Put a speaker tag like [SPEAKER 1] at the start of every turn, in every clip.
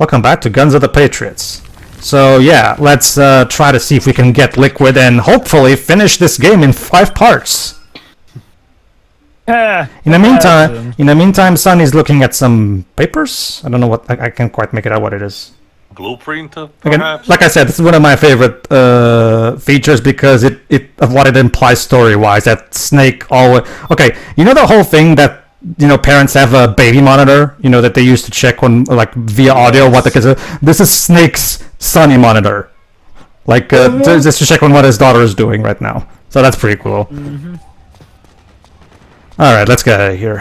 [SPEAKER 1] Welcome back to Guns of the Patriots. So yeah, let's try to see if we can get Liquid and hopefully finish this game in 5 parts. In the meantime, Sonny's looking at some papers. I don't know what, I can't quite make it out what it is.
[SPEAKER 2] Blueprint, perhaps?
[SPEAKER 1] Again, like I said, this is one of my favorite features because of what it implies story-wise. That Snake always... Okay, you know the whole thing that, you know, parents have a baby monitor, you know, that they used to check when, like, via audio what the kids are. This is Snake's Sonny monitor. Like, just to check on what his daughter is doing right now. So that's pretty cool. Alright, let's get out of here.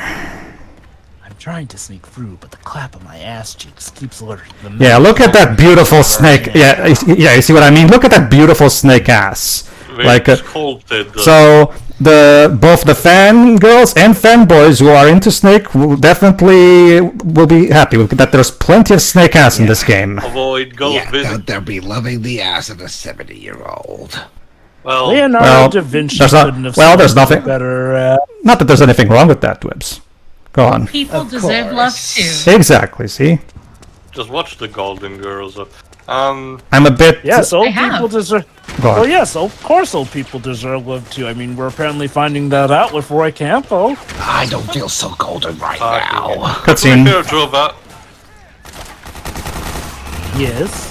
[SPEAKER 3] I'm trying to sneak through, but the clap of my ass cheeks keeps alerting them.
[SPEAKER 1] Yeah, look at that beautiful snake. Yeah, you see what I mean? Look at that beautiful snake ass. Like,
[SPEAKER 2] sculpted.
[SPEAKER 1] So both the fangirls and fanboys who are into Snake will definitely be happy with that. There's plenty of Snake ass in this game.
[SPEAKER 2] Avoid gold visit.
[SPEAKER 4] They'll be loving the ass of a 70-year-old.
[SPEAKER 2] Well,
[SPEAKER 3] Leonardo da Vinci couldn't have
[SPEAKER 1] there's nothing
[SPEAKER 3] better.
[SPEAKER 1] Not that there's anything wrong with that, Dwibs. Go on.
[SPEAKER 5] People deserve love too.
[SPEAKER 1] Exactly. See.
[SPEAKER 2] just watch the Golden Girls.
[SPEAKER 1] I'm a bit.
[SPEAKER 3] Yes, old people deserve.
[SPEAKER 1] Go on.
[SPEAKER 3] Well, yes, of course, old people deserve love too. I mean, we're apparently finding that out with Roy Campo.
[SPEAKER 4] I don't feel so golden right now.
[SPEAKER 1] Cutscene.
[SPEAKER 3] Yes.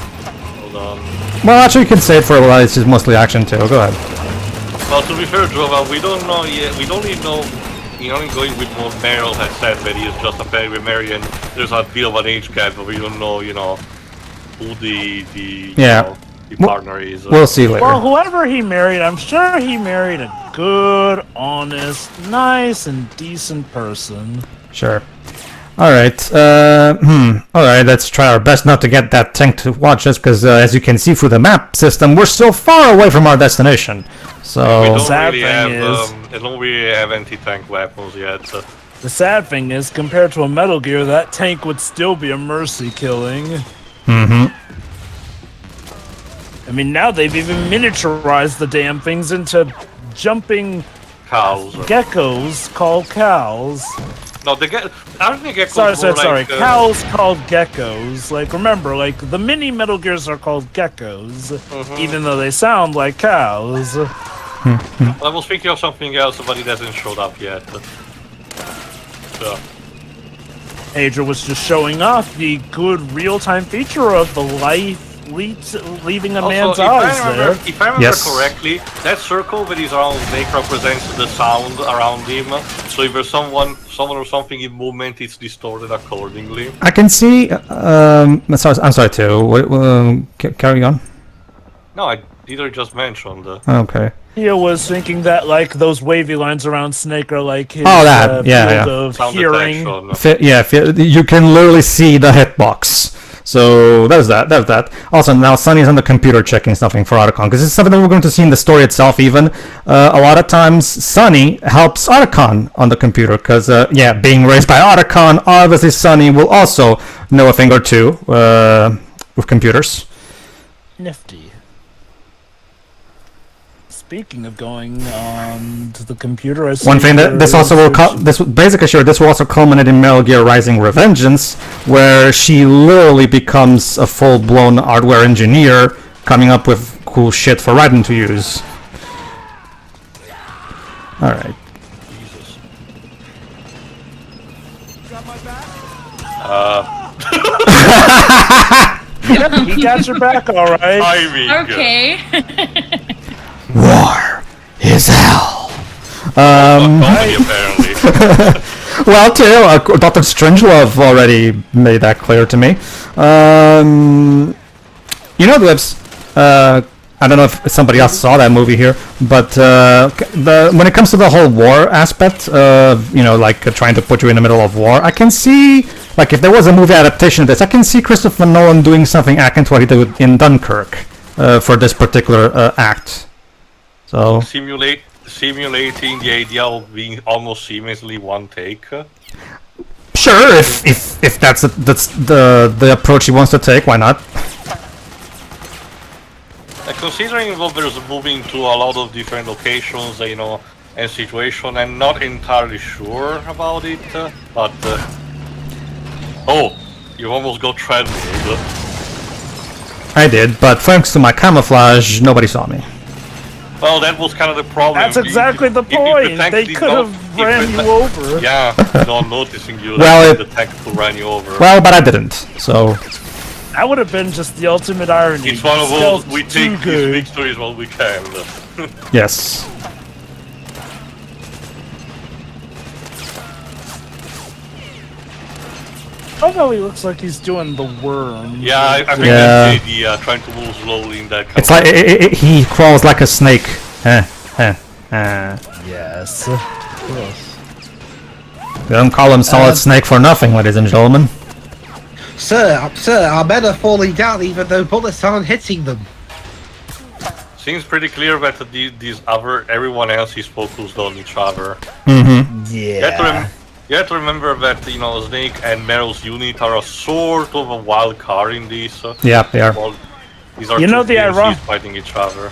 [SPEAKER 2] Hold on.
[SPEAKER 1] Well, actually, you can say it for a while. It's just mostly action too. Go ahead.
[SPEAKER 2] Well, to be fair, Drova, we don't know yet. We don't even know. You know, going with what Meryl has said, that he is just a pair with Mary, and there's a bit of an age gap, but we don't know, you know, who the partner is.
[SPEAKER 1] We'll see later.
[SPEAKER 3] Well, whoever he married, I'm sure he married a good, honest, nice, and decent person.
[SPEAKER 1] Sure. Alright, alright, let's try our best not to get that tank to watch us, because as you can see through the map system, we're still far away from our destination. So...
[SPEAKER 2] They don't really have anti-tank weapons yet. So.
[SPEAKER 3] The sad thing is, compared to a Metal Gear, that tank would still be a mercy killing.
[SPEAKER 1] Mm-hmm.
[SPEAKER 3] I mean, now they've even miniaturized the damn things into jumping...
[SPEAKER 2] cows.
[SPEAKER 3] Geckos called cows.
[SPEAKER 2] No, aren't the geckos
[SPEAKER 3] sorry. Cows called geckos. Like, remember, like, the mini Metal Gears are called geckos, even though they sound like cows.
[SPEAKER 2] I was thinking of something else, but it hasn't showed up yet. So.
[SPEAKER 3] Pedro was just showing off the good real-time feature of the light leaving a man's eyes there.
[SPEAKER 2] If I remember correctly, that circle that is around Snake represents the sound around him. So if there's someone or something in movement, it's distorted accordingly.
[SPEAKER 1] I can see... I'm sorry too. Carry on.
[SPEAKER 2] No, I either just mentioned.
[SPEAKER 1] Okay.
[SPEAKER 3] He was thinking that, like, those wavy lines around Snake are like his
[SPEAKER 1] field
[SPEAKER 3] of hearing.
[SPEAKER 1] You can literally see the hitbox. So there's that. Also, now Sonny's on the computer checking something for Otacon, because it's something that we're going to see in the story itself even. A lot of times, Sonny helps Otacon on the computer, because, being raised by Otacon, obviously Sonny will also know a thing or two with computers.
[SPEAKER 3] Nifty. Speaking of going on to the computer,
[SPEAKER 1] one thing that this also will this will also culminate in Metal Gear Rising: Revengeance, where she literally becomes a full-blown hardware engineer, coming up with cool shit for Raiden to use. All right.
[SPEAKER 3] Yep, he got your back, all right.
[SPEAKER 5] Okay.
[SPEAKER 1] War is hell.
[SPEAKER 2] Apparently.
[SPEAKER 1] Well, too, Dr. Strangelove already made that clear to me. You know, Glibs, I don't know if somebody else saw that movie here, but when it comes to the whole war aspect of, like trying to put you in the middle of war, I can see, like, if there was a movie adaptation of this, I can see Christopher Nolan doing something akin to what he did in Dunkirk for this particular act. So
[SPEAKER 2] simulating the idea of being almost seamlessly one take.
[SPEAKER 1] Sure, if that's the approach he wants to take, why not?
[SPEAKER 2] Considering what there's moving to a lot of different locations, and situation, I'm not entirely sure about it. But You almost got trampled.
[SPEAKER 1] I did, but thanks to my camouflage, nobody saw me.
[SPEAKER 2] Well, that was kind of the problem.
[SPEAKER 3] That's exactly the point. They could have ran you over.
[SPEAKER 2] Yeah, not noticing you.
[SPEAKER 1] Well,
[SPEAKER 2] the tank could run you over.
[SPEAKER 1] Well, but I didn't, so...
[SPEAKER 3] That would have been just the ultimate irony.
[SPEAKER 2] It's one of those, we
[SPEAKER 3] Stealth
[SPEAKER 2] take
[SPEAKER 3] too
[SPEAKER 2] these
[SPEAKER 3] good.
[SPEAKER 2] victories while we can.
[SPEAKER 1] Yes.
[SPEAKER 3] Although he looks like he's doing the worm.
[SPEAKER 2] Yeah, I think
[SPEAKER 1] Yeah.
[SPEAKER 2] that's the idea, trying to move slowly in that kind
[SPEAKER 1] It's like, he crawls like a snake.
[SPEAKER 3] Yes. Of course.
[SPEAKER 1] They don't call him Solid Snake for nothing, ladies and gentlemen.
[SPEAKER 4] Sir, our men are falling down even though bullets aren't hitting them.
[SPEAKER 2] Seems pretty clear that everyone else is focused on each other.
[SPEAKER 1] Mm-hmm.
[SPEAKER 3] Yeah.
[SPEAKER 2] You have to remember that, Snake and Meryl's unit are a sort of a wild card in this.
[SPEAKER 1] Yeah, they are.
[SPEAKER 2] Well, these are
[SPEAKER 3] You know,
[SPEAKER 2] two
[SPEAKER 3] the
[SPEAKER 2] PMCs fighting each other.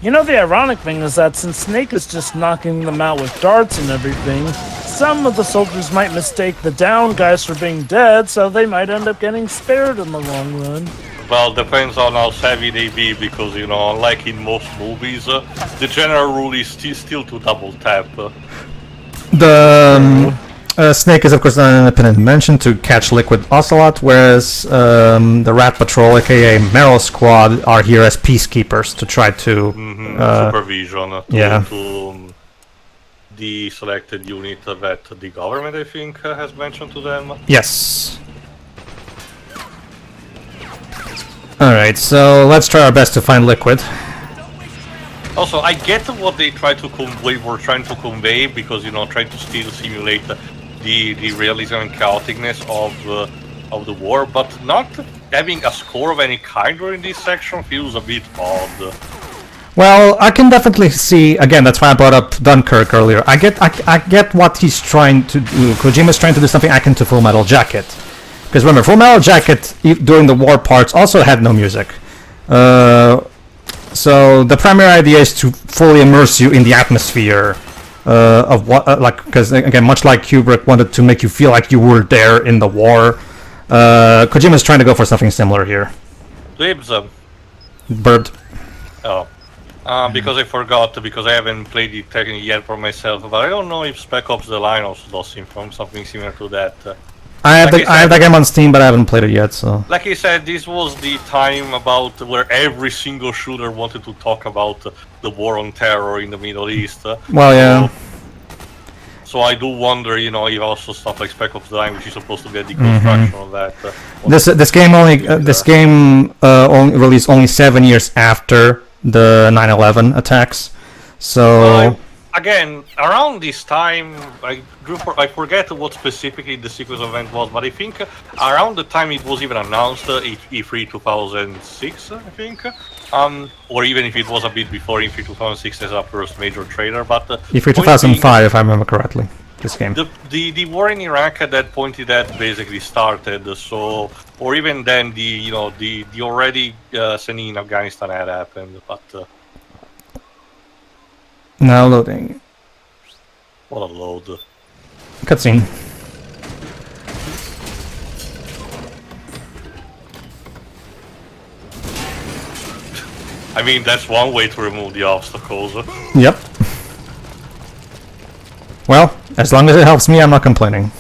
[SPEAKER 3] You know, the ironic thing is that since Snake is just knocking them out with darts and everything, some of the soldiers might mistake the down guys for being dead, so they might end up getting spared in the long run.
[SPEAKER 2] Well, depends on how savvy they be, because, unlike in most movies, the general rule is still to double tap.
[SPEAKER 1] The Snake is, of course, an independent dimension to catch Liquid Ocelot, whereas the Rat Patrol, aka Meryl Squad, are here as peacekeepers to try to...
[SPEAKER 2] supervision
[SPEAKER 1] yeah.
[SPEAKER 2] to the selected unit that the government, I think, has mentioned to them.
[SPEAKER 1] Yes. Alright, so let's try our best to find Liquid.
[SPEAKER 2] Also, I get what they were trying to convey, because, trying to still simulate the realism and chaoticness of the war, but not having a score of any kind during this section feels a bit odd.
[SPEAKER 1] Well, I can definitely see, again, that's why I brought up Dunkirk earlier. I get what he's trying to do. Kojima's trying to do something akin to Full Metal Jacket. Because remember, Full Metal Jacket, during the war parts, also had no music. So the primary idea is to fully immerse you in the atmosphere of what, because again, much like Kubrick wanted to make you feel like you were there in the war, Kojima's trying to go for something similar here.
[SPEAKER 2] Libs.
[SPEAKER 1] Bird.
[SPEAKER 2] Oh. Because I forgot, because I haven't played it technically yet for myself, but I don't know if Spec Ops The Line also does something similar to that.
[SPEAKER 1] I have the game on Steam, but I haven't played it yet, so...
[SPEAKER 2] Like I said, this was the time about where every single shooter wanted to talk about the war on terror in the Middle East.
[SPEAKER 1] Well, yeah.
[SPEAKER 2] So I do wonder, if also stuff like Spec Ops The Line, which is supposed to be a deconstruction of that.
[SPEAKER 1] This game only released only 7 years after the 9/11 attacks, so...
[SPEAKER 2] Well, again, around this time, I forget what specifically the sequence event was, but I think around the time it was even announced, E3 2006, I think, or even if it was a bit before E3 2006 as our first major trailer, but...
[SPEAKER 1] E3 2005, if I remember correctly, this game.
[SPEAKER 2] The war in Iraq at that point that basically started, so... Or even then, the already sending in Afghanistan had happened, but...
[SPEAKER 1] Now loading.
[SPEAKER 2] What a load.
[SPEAKER 1] Cutscene.
[SPEAKER 2] I mean, that's one way to remove the obstacles.
[SPEAKER 1] Yep. Well, as long as it helps me, I'm not complaining.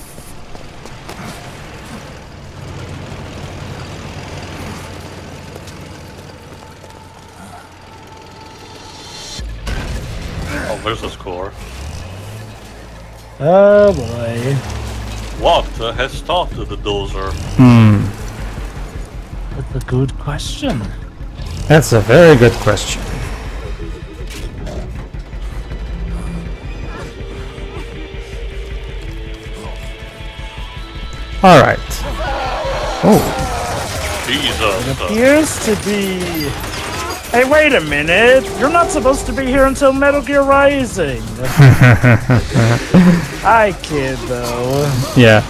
[SPEAKER 2] Oh, there's a score.
[SPEAKER 3] Oh boy.
[SPEAKER 2] What has stopped the dozer?
[SPEAKER 3] That's a good question.
[SPEAKER 1] That's a very good question. Alright. Oh.
[SPEAKER 2] Jesus.
[SPEAKER 3] Appears to be... Hey, wait a minute! You're not supposed to be here until Metal Gear Rising! I kid, though.
[SPEAKER 1] Yeah.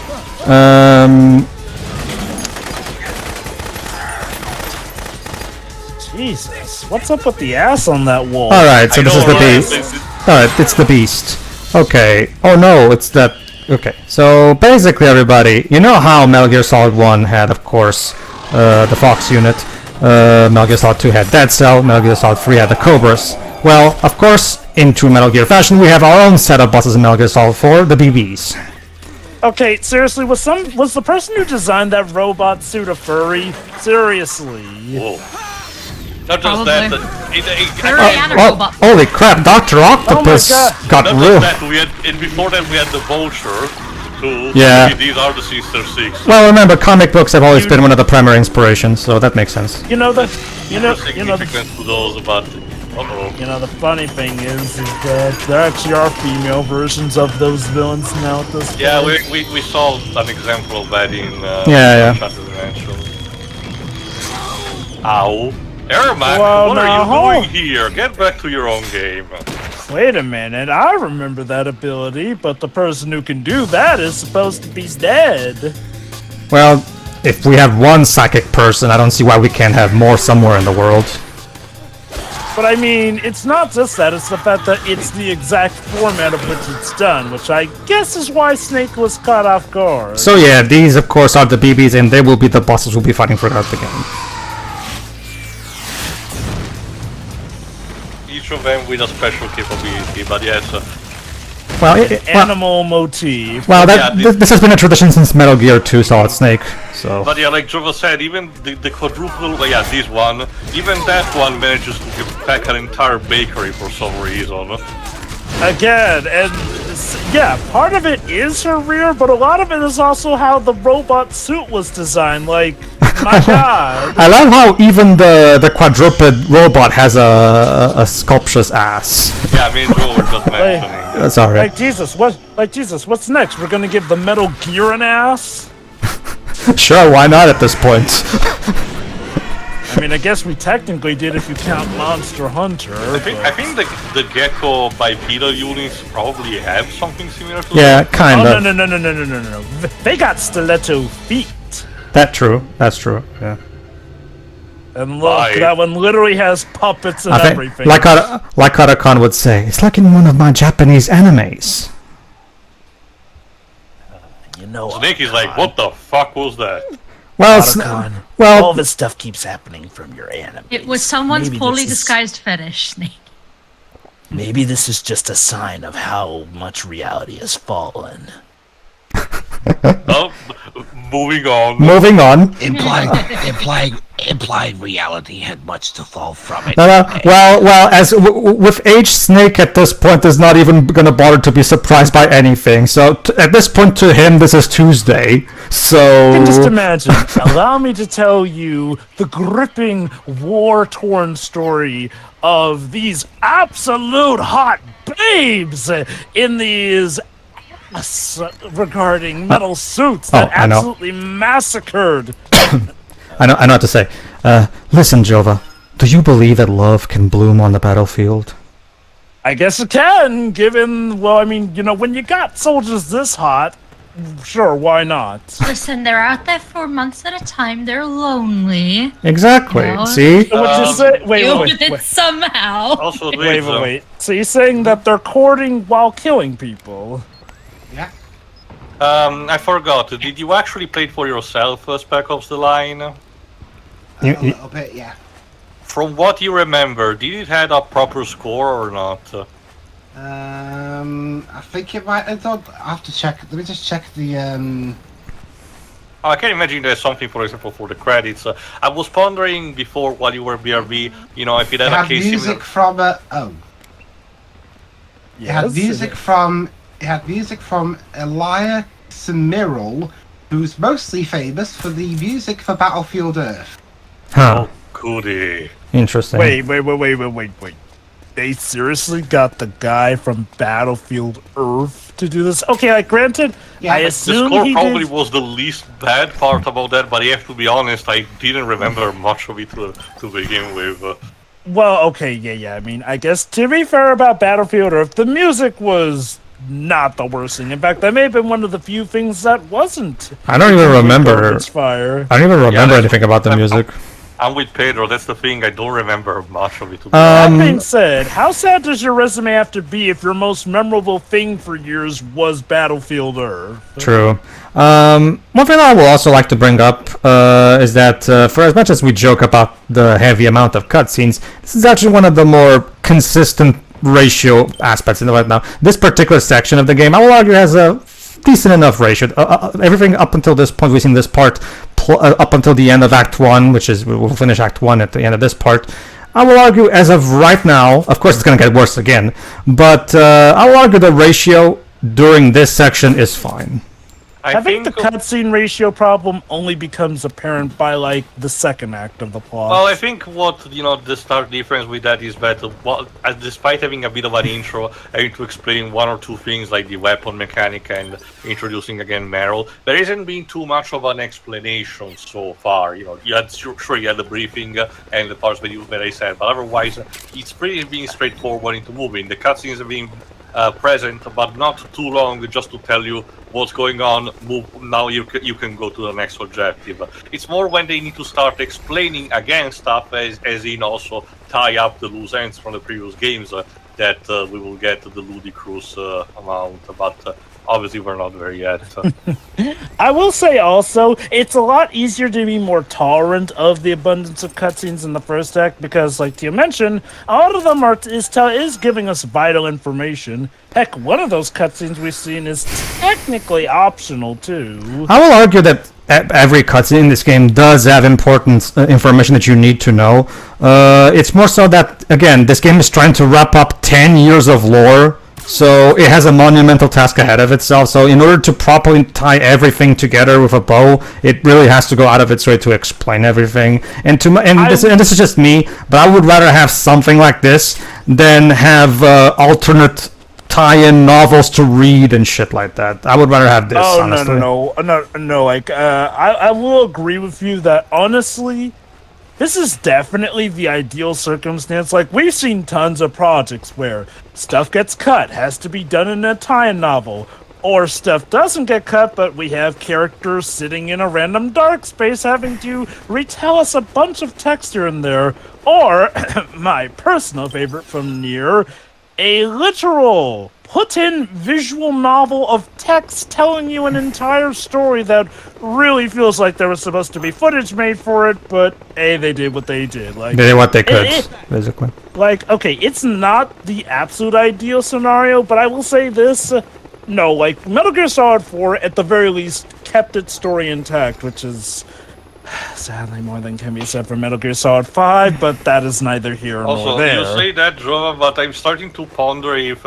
[SPEAKER 3] Jesus, what's up with the ass on that wall?
[SPEAKER 1] Alright, so this is the
[SPEAKER 2] right?
[SPEAKER 1] beast. Alright, it's the beast. Okay. Oh no, it's that Okay, so basically, everybody, you know how Metal Gear Solid 1 had, of course, the Fox unit. Metal Gear Solid 2 had Dead Cell. Metal Gear Solid 3 had the Cobras. Well, of course, in true Metal Gear fashion, we have our own set of bosses in Metal Gear Solid 4, the BBs.
[SPEAKER 3] Okay, seriously, was the person who designed that robot suit a furry? Seriously.
[SPEAKER 2] Whoa. Not just
[SPEAKER 5] Probably. Furry and a
[SPEAKER 1] Well,
[SPEAKER 5] robot.
[SPEAKER 1] holy crap, Dr. Octopus
[SPEAKER 3] God.
[SPEAKER 1] got
[SPEAKER 2] Not
[SPEAKER 1] real.
[SPEAKER 2] just that, and before that we had the Vulture. So
[SPEAKER 1] Yeah.
[SPEAKER 2] these are the Sinister Six.
[SPEAKER 1] Well, remember, comic books have always been one of the primary inspirations, so that makes sense.
[SPEAKER 3] You know the
[SPEAKER 2] Significant to those, but
[SPEAKER 3] the funny thing is that there actually are female versions of those villains now at this point.
[SPEAKER 2] yeah, we saw an example of that in
[SPEAKER 1] Yeah.
[SPEAKER 2] Shattered Dimensions. Ow. Ermac,
[SPEAKER 3] Well,
[SPEAKER 2] what
[SPEAKER 3] now,
[SPEAKER 2] are you
[SPEAKER 3] hold-
[SPEAKER 2] doing here? Get back to your own game.
[SPEAKER 3] Wait a minute, I remember that ability, but the person who can do that is supposed to be dead.
[SPEAKER 1] Well, if we have one psychic person, I don't see why we can't have more somewhere in the world.
[SPEAKER 3] But I mean, it's not just that, it's the fact that it's the exact format of which it's done, which I guess is why Snake was caught off guard.
[SPEAKER 1] So yeah, these of course are the BBs, and they will be the bosses we'll be fighting throughout the game.
[SPEAKER 2] Each of them with a special capability, but yes.
[SPEAKER 1] Well,
[SPEAKER 3] Animal motif.
[SPEAKER 1] well,
[SPEAKER 2] Yeah,
[SPEAKER 1] this has been a tradition since Metal Gear 2 Solid Snake. So
[SPEAKER 2] But yeah, like Jova said, even the quadruple, yeah, this one, even that one manages to pack an entire bakery for some reason.
[SPEAKER 3] Again, and yeah, part of it is her rear, but a lot of it is also how the robot suit was designed. Like, my god.
[SPEAKER 1] I love how even the quadruped robot has a sculptuous ass.
[SPEAKER 2] Yeah, me and Joe were just mentioning.
[SPEAKER 1] Sorry.
[SPEAKER 3] Like Jesus, what's next? We're gonna give the Metal Gear an ass?
[SPEAKER 1] Sure, why not at this point?
[SPEAKER 3] I mean, I guess we technically did if you count Monster Hunter.
[SPEAKER 2] I think the Gecko bipedal units probably have something similar to
[SPEAKER 1] Yeah,
[SPEAKER 2] that.
[SPEAKER 1] kind
[SPEAKER 3] Oh
[SPEAKER 1] of.
[SPEAKER 3] no! They got stiletto feet.
[SPEAKER 1] That's true. Yeah.
[SPEAKER 3] And look,
[SPEAKER 2] Why?
[SPEAKER 3] that one literally has puppets and
[SPEAKER 1] I think,
[SPEAKER 3] everything.
[SPEAKER 1] like Otacon would say, it's like in one of my Japanese animes.
[SPEAKER 3] You know,
[SPEAKER 2] Snake is like, what the fuck was that?
[SPEAKER 1] Well,
[SPEAKER 3] Otacon, all
[SPEAKER 1] well,
[SPEAKER 3] this stuff keeps happening from your anime.
[SPEAKER 5] It was someone's
[SPEAKER 3] Maybe
[SPEAKER 5] poorly
[SPEAKER 3] this is-
[SPEAKER 5] disguised fetish, Snake.
[SPEAKER 3] Maybe this is just a sign of how much reality has fallen.
[SPEAKER 2] Oh, moving on.
[SPEAKER 1] moving on.
[SPEAKER 6] Implying reality had much to fall from it.
[SPEAKER 1] No, well, as with age, Snake at this point is not even gonna bother to be surprised by anything. So at this point, to him, this is Tuesday. So
[SPEAKER 3] And just imagine, allow me to tell you the gripping, war-torn story of these absolute hot babes in these regarding metal suits that
[SPEAKER 1] I know.
[SPEAKER 3] absolutely massacred.
[SPEAKER 1] I know what to say. Listen, Jova, do you believe that love can bloom on the battlefield?
[SPEAKER 3] I guess it can, given, well, I mean, you know, when you got soldiers this hot, sure, why not?
[SPEAKER 5] Listen, they're out there for months at a time. They're lonely.
[SPEAKER 1] Exactly.
[SPEAKER 5] No.
[SPEAKER 1] See?
[SPEAKER 3] So what you say?
[SPEAKER 5] Deal
[SPEAKER 3] Wait,
[SPEAKER 5] with it somehow.
[SPEAKER 2] Also,
[SPEAKER 3] wait. So you're saying that they're courting while killing people?
[SPEAKER 4] Yeah.
[SPEAKER 2] I forgot. Did you actually play it for yourself, Spec Ops: The Line?
[SPEAKER 4] A
[SPEAKER 1] You-
[SPEAKER 4] little bit, yeah.
[SPEAKER 2] From what you remember, did it have a proper score or not?
[SPEAKER 4] I think it might. I have to check. Let me just check the.
[SPEAKER 2] I can imagine there's something, for example, for the credits. I was pondering before while you were BRB, you know, if it
[SPEAKER 4] It
[SPEAKER 2] had a
[SPEAKER 4] had
[SPEAKER 2] case
[SPEAKER 4] music
[SPEAKER 2] similar.
[SPEAKER 4] from. It had music from. It had music from Elia Semiral, who's mostly famous for the music for Battlefield Earth.
[SPEAKER 1] Huh.
[SPEAKER 2] Goody.
[SPEAKER 1] Interesting.
[SPEAKER 3] Wait. They seriously got the guy from Battlefield Earth to do this? Okay, like, granted,
[SPEAKER 4] Yeah,
[SPEAKER 3] I
[SPEAKER 4] but the
[SPEAKER 2] The
[SPEAKER 3] assume
[SPEAKER 2] score
[SPEAKER 3] he
[SPEAKER 2] probably
[SPEAKER 3] did...
[SPEAKER 2] was the least bad part about that, but I have to be honest, I didn't remember much of it to begin with.
[SPEAKER 3] Well, okay, yeah. I mean, I guess to be fair about Battlefield Earth, the music was not the worst thing. In fact, that may have been one of the few things that wasn't.
[SPEAKER 1] I don't even remember.
[SPEAKER 3] Fire.
[SPEAKER 1] I don't even remember
[SPEAKER 2] that's-
[SPEAKER 1] anything about the music.
[SPEAKER 2] I'm with Pedro. That's the thing. I don't remember much of it. To be
[SPEAKER 3] That being said, how sad does your resume have to be if your most memorable thing for years was Battlefield Earth?
[SPEAKER 1] True. One thing I will also like to bring up is that for as much as we joke about the heavy amount of cutscenes, this is actually one of the more consistent ratio aspects in it right now. This particular section of the game, I will argue, has a decent enough ratio. Everything up until this point, we've seen this part, up until the end of Act 1, which is, we'll finish Act 1 at the end of this part. I will argue, as of right now, of course it's going to get worse again, but I will argue the ratio during this section is fine.
[SPEAKER 3] I think the cutscene ratio problem only becomes apparent by like the second act of the plot.
[SPEAKER 2] Well, I think what the stark difference with that is that despite having a bit of an intro, having to explain one or two things like the weapon mechanic and introducing again Meryl, there isn't been too much of an explanation so far. You had you had the briefing and the parts that I said, but otherwise it's pretty being straightforward into moving. The cutscenes have been present, but not too long, just to tell you what's going on. Move now. You can go to the next objective. It's more when they need to start explaining again stuff, as in also tie up the loose ends from the previous games, that we will get the ludicrous amount. But obviously, we're not there yet.
[SPEAKER 3] I will say also, it's a lot easier to be more tolerant of the abundance of cutscenes in the first act because, like you mentioned, a lot of them is giving us vital information. Heck, one of those cutscenes we've seen is technically optional too.
[SPEAKER 1] I will argue that every cutscene in this game does have important information that you need to know. It's more so that, again, this game is trying to wrap up 10 years of lore. So it has a monumental task ahead of itself. So in order to properly tie everything together with a bow, it really has to go out of its way to explain everything. And this is just me, but I would rather have something like this than have alternate tie-in novels to read and shit like that. I would rather have this.
[SPEAKER 3] Oh,
[SPEAKER 1] honestly.
[SPEAKER 3] no. Like, I will agree with you that honestly, this is definitely the ideal circumstance. Like, we've seen tons of projects where stuff gets cut, has to be done in a tie-in novel, or stuff doesn't get cut, but we have characters sitting in a random dark space having to retell us a bunch of text here and there, or, my personal favorite from Nier, a literal put-in visual novel of text telling you an entire story that really feels like there was supposed to be footage made for it, but hey, they did what they did. Like,
[SPEAKER 1] They did what they could, basically.
[SPEAKER 3] Like, okay, it's not the absolute ideal scenario, but I will say this. No, like, Metal Gear Solid 4, at the very least, kept its story intact, which is sadly more than can be said for Metal Gear Solid 5, but that is neither here nor there.
[SPEAKER 2] Also, you say that, Jova, but I'm starting to ponder if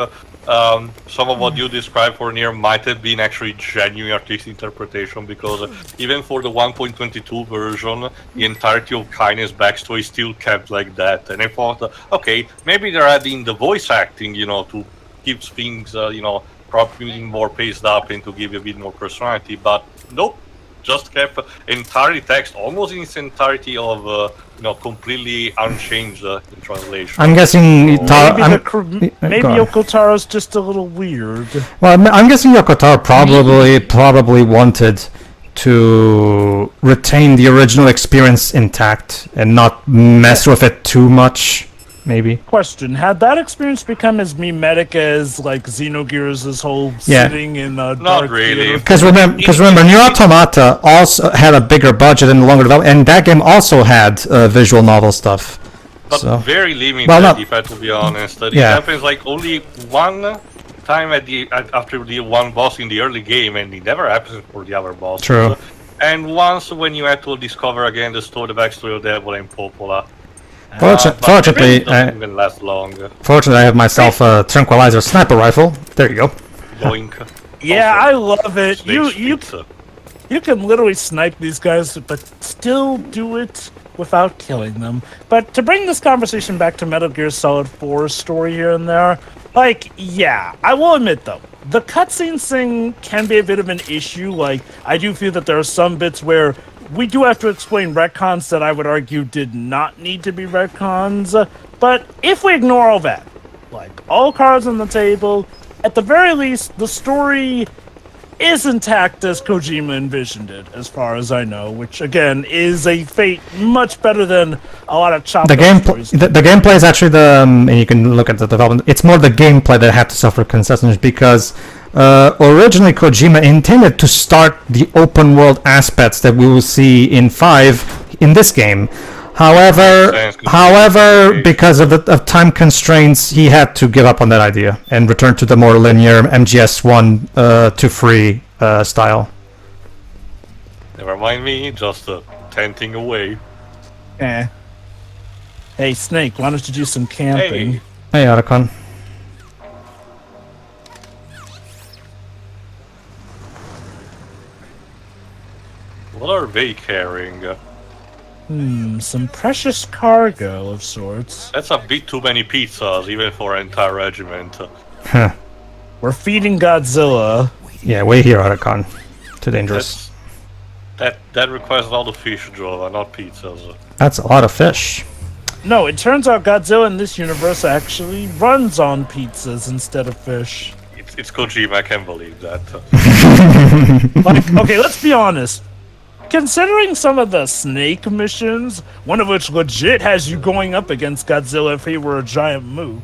[SPEAKER 2] some of what you described for Nier might have been actually genuine artistic interpretation, because even for the 1.22 version, the entirety of Kaine's backstory still kept like that. And I thought, okay, maybe they're adding the voice acting, to keep things, probably more paced up and to give you a bit more personality, but nope. Just kept entirely text, almost in its entirety of, completely unchanged in translation.
[SPEAKER 1] I'm guessing...
[SPEAKER 3] Maybe Yoko Taro's just a little weird.
[SPEAKER 1] Well, I'm guessing Yoko Taro probably wanted to retain the original experience intact and not mess with it too much. Maybe.
[SPEAKER 3] Question: had that experience become as memetic as like Xenogears' whole sitting in a dark
[SPEAKER 2] Not really.
[SPEAKER 1] Because remember, Nier Automata also had a bigger budget and longer development, and that game also had visual novel stuff.
[SPEAKER 2] But very limited, if I have to be honest. It happens like only one time after the one boss in the early game, and it never happens for the other bosses.
[SPEAKER 1] True.
[SPEAKER 2] And once when you had to discover again the backstory of Devil and Popola.
[SPEAKER 1] Fortunately,
[SPEAKER 2] even last long.
[SPEAKER 1] Fortunately, I have myself a tranquilizer sniper rifle. There you go.
[SPEAKER 2] Yoink.
[SPEAKER 3] Yeah,
[SPEAKER 2] Also,
[SPEAKER 3] I love it. You can literally snipe these guys, but still do it without killing them. But to bring this conversation back to Metal Gear Solid 4's story here and there, like, yeah, I will admit though, the cutscenes thing can be a bit of an issue. Like, I do feel that there are some bits where we do have to explain retcons that I would argue did not need to be retcons. But if we ignore all that, like all cards on the table, at the very least, the story is intact as Kojima envisioned it, as far as I know, which again is a fate much better than a lot of chopped
[SPEAKER 1] The
[SPEAKER 3] up
[SPEAKER 1] gameplay,
[SPEAKER 3] stories.
[SPEAKER 1] the gameplay is actually and you can look at the development. It's more the gameplay that had to suffer concessions because originally Kojima intended to start the open world aspects that we will see in 5 in this game. However, because of time constraints, he had to give up on that idea and return to the more linear MGS 1 to 3 style.
[SPEAKER 2] Never mind me, just tenting away.
[SPEAKER 3] Eh. Hey, Snake, why don't you do some camping?
[SPEAKER 2] Hey.
[SPEAKER 1] Hey, Archon.
[SPEAKER 2] What are they carrying?
[SPEAKER 3] Some precious cargo of sorts.
[SPEAKER 2] That's a bit too many pizzas, even for an entire regiment.
[SPEAKER 1] Huh.
[SPEAKER 3] We're feeding Godzilla.
[SPEAKER 1] Yeah, way here, Archon. Too dangerous.
[SPEAKER 2] That requires a lot of fish, Jova, not pizzas.
[SPEAKER 1] That's a lot of fish.
[SPEAKER 3] No, it turns out Godzilla in this universe actually runs on pizzas instead of fish.
[SPEAKER 2] It's Kojima, I can't believe that.
[SPEAKER 3] Like, okay, let's be honest. Considering some of the Snake missions, one of which legit has you going up against Godzilla if he were a giant mook,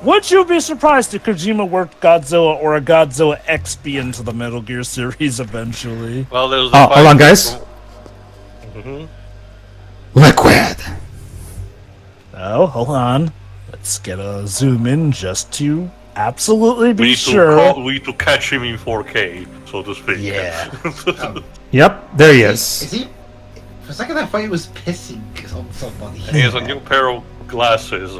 [SPEAKER 3] would you be surprised if Kojima worked Godzilla or a Godzilla XP into the Metal Gear series eventually?
[SPEAKER 2] Well, there's
[SPEAKER 1] Oh, hold on, guys. Liquid!
[SPEAKER 3] Oh, hold on. Let's get a zoom in just to absolutely
[SPEAKER 2] We
[SPEAKER 3] be
[SPEAKER 2] need,
[SPEAKER 3] sure.
[SPEAKER 2] we need to catch him in 4K, so to speak.
[SPEAKER 3] Yeah.
[SPEAKER 1] Yep, there he
[SPEAKER 4] Is
[SPEAKER 1] is.
[SPEAKER 4] he? For a second, I thought he was pissing on somebody.
[SPEAKER 2] He has a new pair of glasses.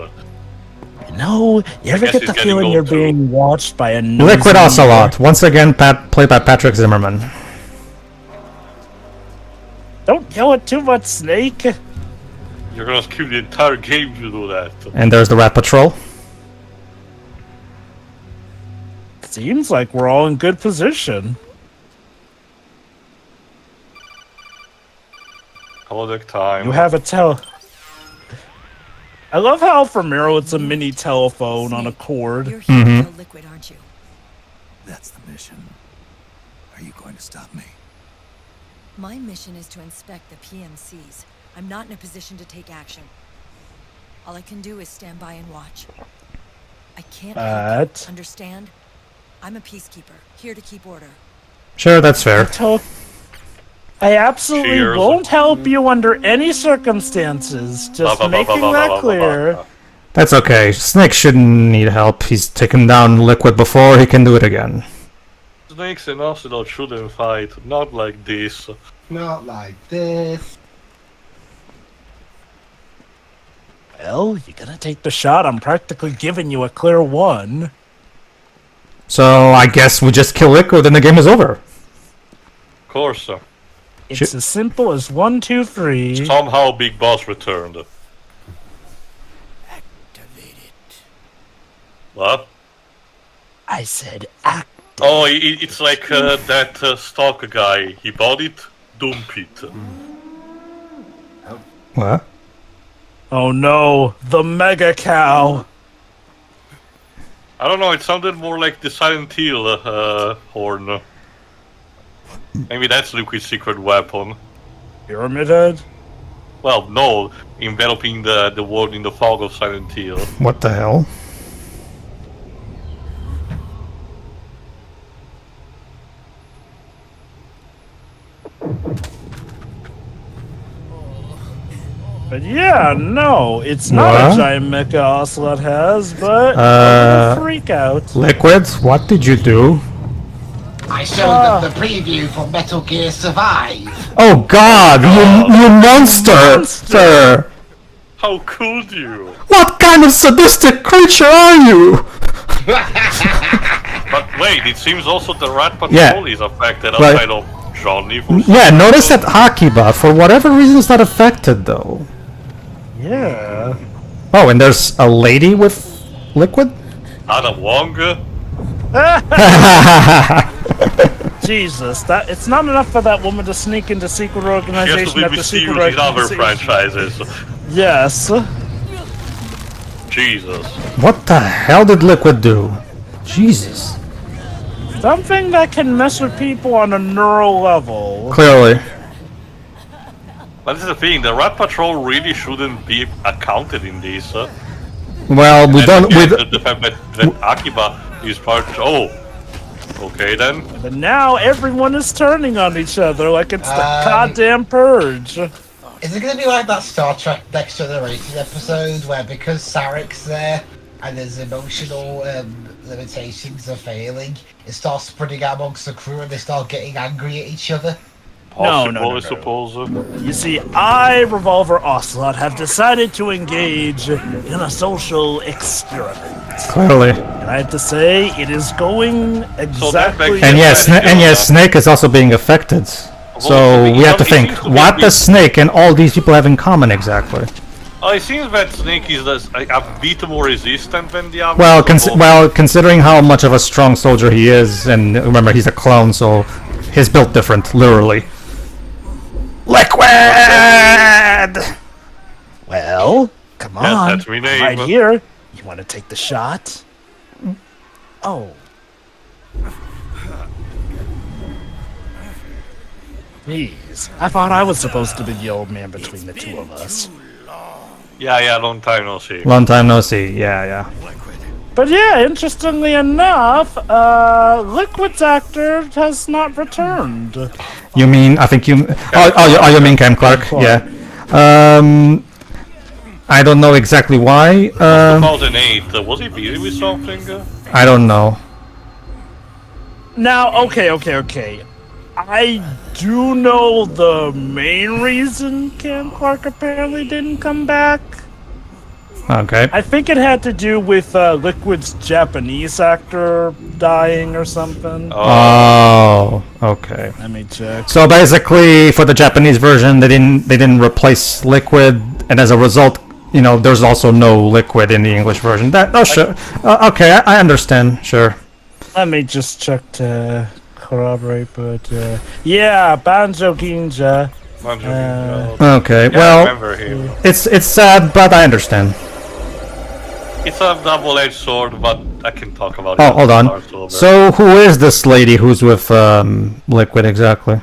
[SPEAKER 3] No, you ever
[SPEAKER 2] guess
[SPEAKER 3] get
[SPEAKER 2] he's
[SPEAKER 3] the
[SPEAKER 2] getting
[SPEAKER 3] feeling
[SPEAKER 2] old
[SPEAKER 3] you're
[SPEAKER 2] too.
[SPEAKER 3] being watched by a
[SPEAKER 1] Liquid
[SPEAKER 3] nosy-
[SPEAKER 1] Ocelot, once again played by Patrick Zimmerman.
[SPEAKER 3] Don't kill it too much, Snake.
[SPEAKER 2] You're gonna skip the entire game if you do that.
[SPEAKER 1] And there's the Rat Patrol.
[SPEAKER 3] Seems like we're all in good position.
[SPEAKER 2] Holodeck time.
[SPEAKER 3] You have a I love how for Miro it's a mini telephone on a cord.
[SPEAKER 7] You're here to kill Liquid, aren't you?
[SPEAKER 8] That's the mission. Are you going to stop me?
[SPEAKER 7] My mission is to inspect the PMCs. I'm not in a position to take action. All I can do is stand by and watch. I can't help
[SPEAKER 3] But-
[SPEAKER 7] you, understand? I'm a peacekeeper, here to keep order.
[SPEAKER 1] Sure, that's fair.
[SPEAKER 3] I absolutely
[SPEAKER 2] Cheers.
[SPEAKER 3] won't help you under any circumstances. Just making that clear.
[SPEAKER 1] That's okay. Snake shouldn't need help. He's taken down Liquid before, he can do it again.
[SPEAKER 2] Snakes and Ocelot shouldn't fight, not like this.
[SPEAKER 4] Not like this.
[SPEAKER 3] Well, you're gonna take the shot. I'm practically giving you a clear one.
[SPEAKER 1] So I guess we just kill Liquid and the game is over.
[SPEAKER 2] Of course.
[SPEAKER 3] It's as simple as 1, 2, 3.
[SPEAKER 2] Somehow Big Boss returned.
[SPEAKER 8] Activate it.
[SPEAKER 2] What?
[SPEAKER 3] I said act.
[SPEAKER 2] Oh, it's like that stalker guy. He bought it, dump it.
[SPEAKER 1] What?
[SPEAKER 3] Oh no, the Mega Cow.
[SPEAKER 2] I don't know, it sounded more like the Silent Hill horn. Maybe that's Liquid's secret weapon.
[SPEAKER 3] Pyramid Head?
[SPEAKER 2] Well, no, enveloping the world in the fog of Silent Hill.
[SPEAKER 1] What the hell?
[SPEAKER 3] But yeah, no, it's not
[SPEAKER 1] What?
[SPEAKER 3] a giant mecha Ocelot has, but a little freak out.
[SPEAKER 1] Liquid, what did you do?
[SPEAKER 4] I showed them the preview for Metal Gear Survive.
[SPEAKER 1] Oh god, you monster! Sir!
[SPEAKER 2] How could you?
[SPEAKER 1] What kind of sadistic creature are you?
[SPEAKER 2] But wait, it seems also the Rat Patrol
[SPEAKER 1] Yeah.
[SPEAKER 2] is affected
[SPEAKER 1] Right.
[SPEAKER 2] outside of Johnny. For
[SPEAKER 1] Yeah, notice that Akiba, for whatever reason, is not affected though.
[SPEAKER 3] Yeah.
[SPEAKER 1] Oh, and there's a lady with Liquid?
[SPEAKER 2] Adam Wong.
[SPEAKER 3] Jesus, that it's not enough for that woman to sneak into secret
[SPEAKER 2] She has to
[SPEAKER 3] organization
[SPEAKER 2] be
[SPEAKER 3] after secret
[SPEAKER 2] mysterious in other
[SPEAKER 3] organization.
[SPEAKER 2] franchises.
[SPEAKER 3] Yes.
[SPEAKER 2] Jesus.
[SPEAKER 1] What the hell did Liquid do? Jesus.
[SPEAKER 3] Something that can mess with people on a neural level.
[SPEAKER 1] Clearly.
[SPEAKER 2] But this is the thing, the Rat Patrol really shouldn't be accounted in this.
[SPEAKER 1] Well, we don't.
[SPEAKER 2] The fact that Akiba is part. Oh, okay then.
[SPEAKER 3] But now everyone is turning on each other like it's the goddamn purge.
[SPEAKER 9] Is it going to be like that Star Trek Next Generation episode where because Sarek's there and his emotional limitations are failing, it starts spreading out amongst the crew and they start getting angry at each other?
[SPEAKER 2] Possible, I suppose.
[SPEAKER 3] You see, I, Revolver Ocelot, have decided to engage in a social experiment.
[SPEAKER 1] Clearly.
[SPEAKER 3] And I have to say, it is going exactly...
[SPEAKER 1] And yes, Snake is also being affected. So we have to think, what does Snake and all these people have in common exactly?
[SPEAKER 2] It seems that Snake is a bit more resistant than the others.
[SPEAKER 1] Well, considering how much of a strong soldier he is, and remember he's a clone, so he's built different, literally. Liquid!
[SPEAKER 3] Well, come on.
[SPEAKER 2] That's my name.
[SPEAKER 3] Right here. You want to take the shot? Oh. Jeez. I thought I was supposed to be the old man between the two of us.
[SPEAKER 2] Yeah, long time no see.
[SPEAKER 1] Long time no see, yeah.
[SPEAKER 3] But yeah, interestingly enough, Liquid's actor has not returned.
[SPEAKER 1] You mean, I think you... Oh, you mean Cam Clark? Yeah. I don't know exactly why.
[SPEAKER 2] 2008, was he busy with something?
[SPEAKER 1] I don't know.
[SPEAKER 3] Now, okay. I do know the main reason Cam Clark apparently didn't come back.
[SPEAKER 1] Okay.
[SPEAKER 3] I think it had to do with Liquid's Japanese actor dying or something.
[SPEAKER 1] Oh, okay.
[SPEAKER 3] Let me check.
[SPEAKER 1] So basically, for the Japanese version, they didn't replace Liquid, and as a result, you know, there's also no Liquid in the English version. Sure. Okay, I understand. Sure.
[SPEAKER 3] Let me just check to corroborate, but yeah, Banjo Ginja.
[SPEAKER 1] Okay, well, it's sad, but I understand.
[SPEAKER 2] It's a double-edged sword, but I can talk about it.
[SPEAKER 1] Oh, hold on. So, who is this lady who's with Liquid exactly?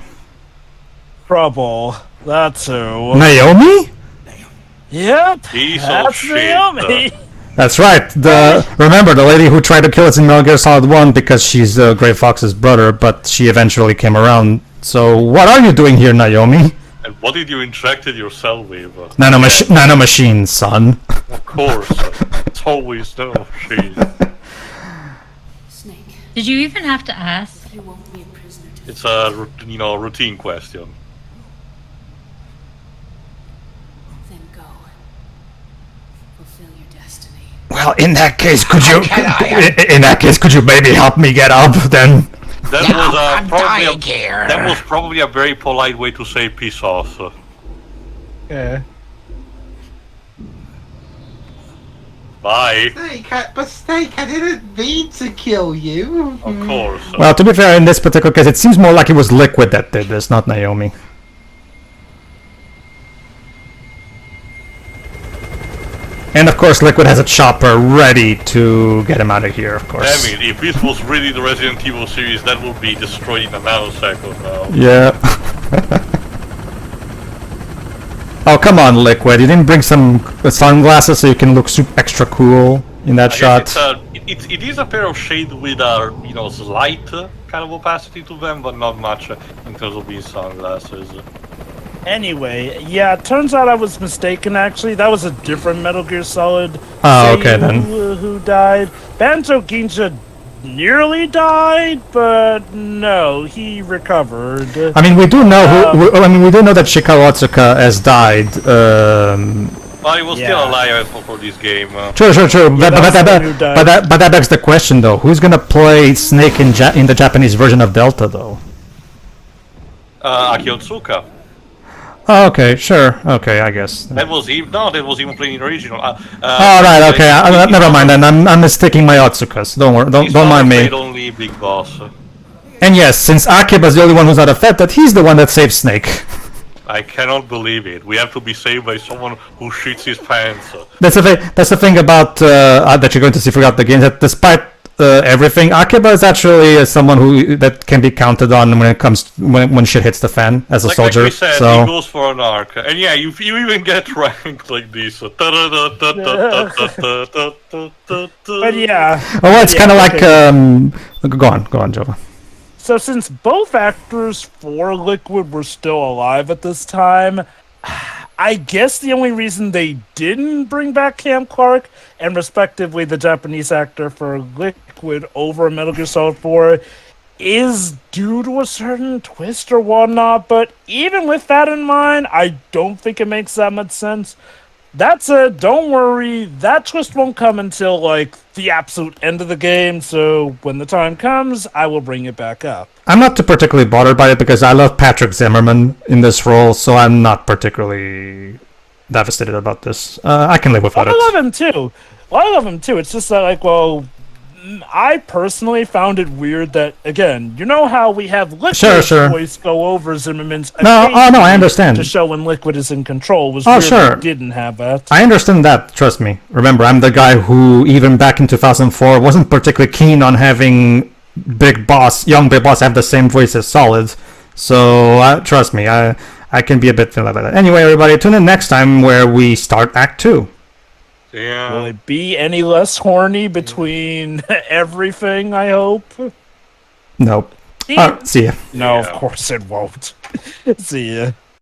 [SPEAKER 3] Trouble. That's who.
[SPEAKER 1] Naomi?
[SPEAKER 3] Yep.
[SPEAKER 2] That's
[SPEAKER 3] Naomi.
[SPEAKER 1] That's right. Remember the lady who tried to kill us in Metal Gear Solid 1 because she's Grey Fox's brother, but she eventually came around. So, what are you doing here, Naomi?
[SPEAKER 2] And what did you injected yourself with?
[SPEAKER 1] Nanomachine, son.
[SPEAKER 2] Of course. It's always nanomachine.
[SPEAKER 5] Snake. Did you even have to ask?
[SPEAKER 10] You won't be a prisoner.
[SPEAKER 2] It's a routine question.
[SPEAKER 10] Then go. Fulfill your destiny.
[SPEAKER 1] Well, in that case, could you maybe help me get up then?
[SPEAKER 2] That was probably a very polite way to say peace off.
[SPEAKER 3] Yeah.
[SPEAKER 2] Bye.
[SPEAKER 4] Snake, I didn't mean to kill you.
[SPEAKER 2] Of course.
[SPEAKER 1] Well, to be fair, in this particular case, it seems more like it was Liquid that did this, not Naomi. And of course, Liquid has a chopper ready to get him out of here, of course.
[SPEAKER 2] Damn it, if this was really the Resident Evil series, that would be destroyed in a nanosecond now.
[SPEAKER 1] Yeah. Oh, come on, Liquid. You didn't bring some sunglasses so you can look extra cool in that shot?
[SPEAKER 2] It is a pair of shades with a, slight kind of opacity to them, but not much in terms of being sunglasses.
[SPEAKER 3] Anyway, yeah, it turns out I was mistaken, actually. That was a different Metal Gear Solid
[SPEAKER 1] okay, then.
[SPEAKER 3] Who died. Banjo Ginja nearly died, but no, he recovered.
[SPEAKER 1] I mean, we do know we do know that Shikawa Otsuka has died.
[SPEAKER 2] But he was still alive for this game.
[SPEAKER 1] True. But that begs the question, though. Who's gonna play Snake in the Japanese version of Delta, though?
[SPEAKER 2] Aki Otsuka.
[SPEAKER 1] Oh, okay, sure. Okay, I guess.
[SPEAKER 2] That was even playing in the original.
[SPEAKER 1] Right, okay. Never mind then. I'm mistaking my Otsukas. Don't worry. Don't mind me.
[SPEAKER 2] Only Big Boss.
[SPEAKER 1] And yes, since Akiba's the only one who's not affected, he's the one that saved Snake.
[SPEAKER 2] I cannot believe it. We have to be saved by someone who shits his pants.
[SPEAKER 1] That's the thing about that you're going to see throughout the game. That despite everything. Akiba is actually someone that can be counted on when it comes when shit hits the fan as a soldier.
[SPEAKER 2] Like we said,
[SPEAKER 1] so
[SPEAKER 2] he goes for an arc, and yeah, you even get ranked like this.
[SPEAKER 3] But yeah.
[SPEAKER 1] well, it's kind of like
[SPEAKER 3] okay.
[SPEAKER 1] Go on, Jova.
[SPEAKER 3] So since both actors for Liquid were still alive at this time, I guess the only reason they didn't bring back Cam Clark and respectively the Japanese actor for Liquid over Metal Gear Solid 4 is due to a certain twist or whatnot, but even with that in mind, I don't think it makes that much sense. That said, don't worry, that twist won't come until, like, the absolute end of the game, so when the time comes, I will bring it back up.
[SPEAKER 1] I'm not too particularly bothered by it because I love Patrick Zimmerman in this role, so I'm not particularly devastated about this. I can live without it.
[SPEAKER 3] I love him too. Well, I love him too. It's just that, like, well, I personally found it weird that, again, you know how we have Liquid's voice go over Zimmerman's
[SPEAKER 1] no, I understand.
[SPEAKER 3] To show when Liquid is in control. It was weird that we didn't have that.
[SPEAKER 1] I understand that, trust me. Remember, I'm the guy who, even back in 2004, wasn't particularly keen on having young Big Boss have the same voice as Solid. So, trust me, I can be a bit like that. Anyway, everybody, tune in next time where we start Act 2.
[SPEAKER 2] Yeah.
[SPEAKER 3] Will it be any less horny between everything, I hope?
[SPEAKER 1] Nope. See ya.
[SPEAKER 3] No, of course it won't. See ya.